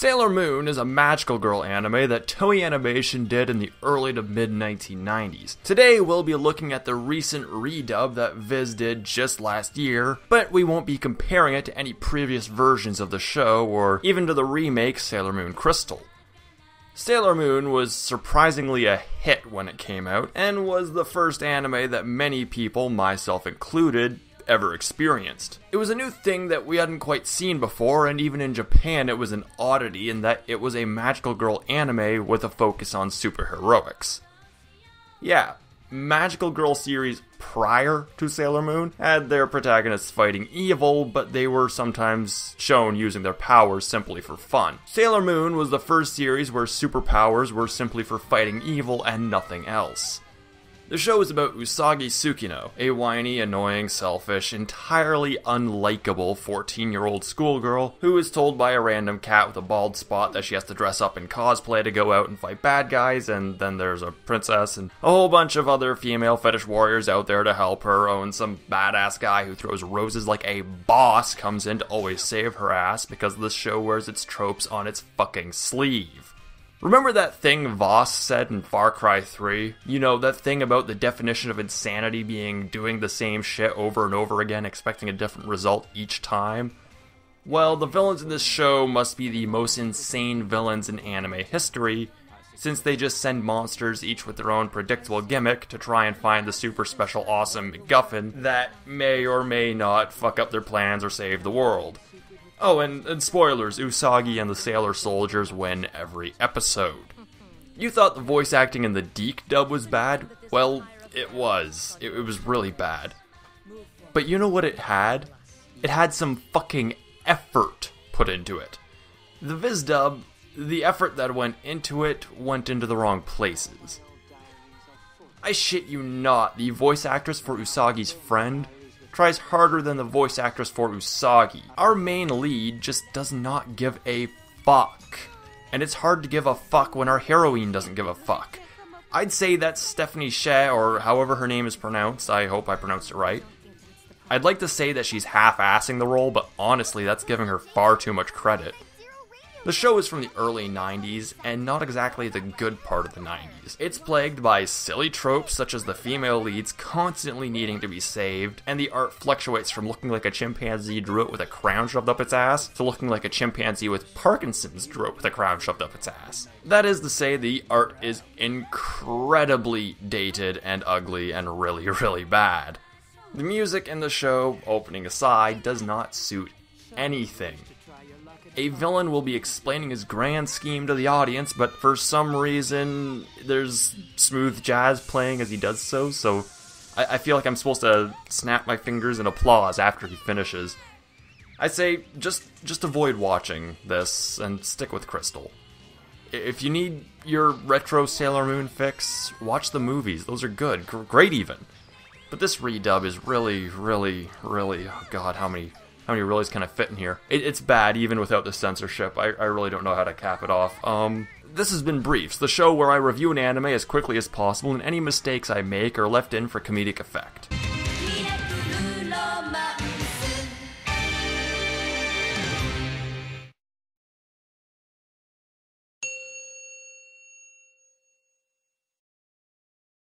Sailor Moon is a magical girl anime that Toei Animation did in the early to mid 1990s. Today we'll be looking at the recent redub that Viz did just last year, but we won't be comparing it to any previous versions of the show or even to the remake Sailor Moon Crystal. Sailor Moon was surprisingly a hit when it came out, and was the first anime that many people, myself included, ever experienced. It was a new thing that we hadn't quite seen before, and even in Japan it was an oddity in that it was a magical girl anime with a focus on superheroics. Yeah, magical girl series prior to Sailor Moon had their protagonists fighting evil, but they were sometimes shown using their powers simply for fun. Sailor Moon was the first series where superpowers were simply for fighting evil and nothing else. The show is about Usagi Tsukino, a whiny, annoying, selfish, entirely unlikable 14-year-old schoolgirl who is told by a random cat with a bald spot that she has to dress up in cosplay to go out and fight bad guys, and then there's a princess and a whole bunch of other female fetish warriors out there to help her, and some badass guy who throws roses like a boss comes in to always save her ass because this show wears its tropes on its fucking sleeve. Remember that thing Voss said in Far Cry 3? You know, that thing about the definition of insanity being doing the same shit over and over again, expecting a different result each time? Well, the villains in this show must be the most insane villains in anime history, since they just send monsters each with their own predictable gimmick to try and find the super special awesome MacGuffin that may or may not fuck up their plans or save the world. Oh, and spoilers, Usagi and the Sailor Soldiers win every episode. You thought the voice acting in the Deke dub was bad? Well, it was. It was really bad. But you know what it had? It had some fucking effort put into it. The Viz dub, the effort that went into it went into the wrong places. I shit you not, the voice actress for Usagi's friend tries harder than the voice actress for Usagi. Our main lead just does not give a fuck. And it's hard to give a fuck when our heroine doesn't give a fuck. I'd say that's Stephanie Sheh, or however her name is pronounced. I hope I pronounced it right. I'd like to say that she's half-assing the role, but honestly that's giving her far too much credit. The show is from the early 90s, and not exactly the good part of the 90s. It's plagued by silly tropes such as the female leads constantly needing to be saved, and the art fluctuates from looking like a chimpanzee drew it with a crown shoved up its ass, to looking like a chimpanzee with Parkinson's drew it with a crown shoved up its ass. That is to say, the art is incredibly dated and ugly and really, really bad. The music in the show, opening aside, does not suit anything. A villain will be explaining his grand scheme to the audience, but for some reason, there's smooth jazz playing as he does so I feel like I'm supposed to snap my fingers in applause after he finishes. I say, just avoid watching this, and stick with Crystal. If you need your retro Sailor Moon fix, watch the movies, those are good, great even. But this redub is really, oh god, how many reallys can I fit in here? It's bad even without the censorship. I really don't know how to cap it off. This has been Briefs, the show where I review an anime as quickly as possible, and any mistakes I make are left in for comedic effect.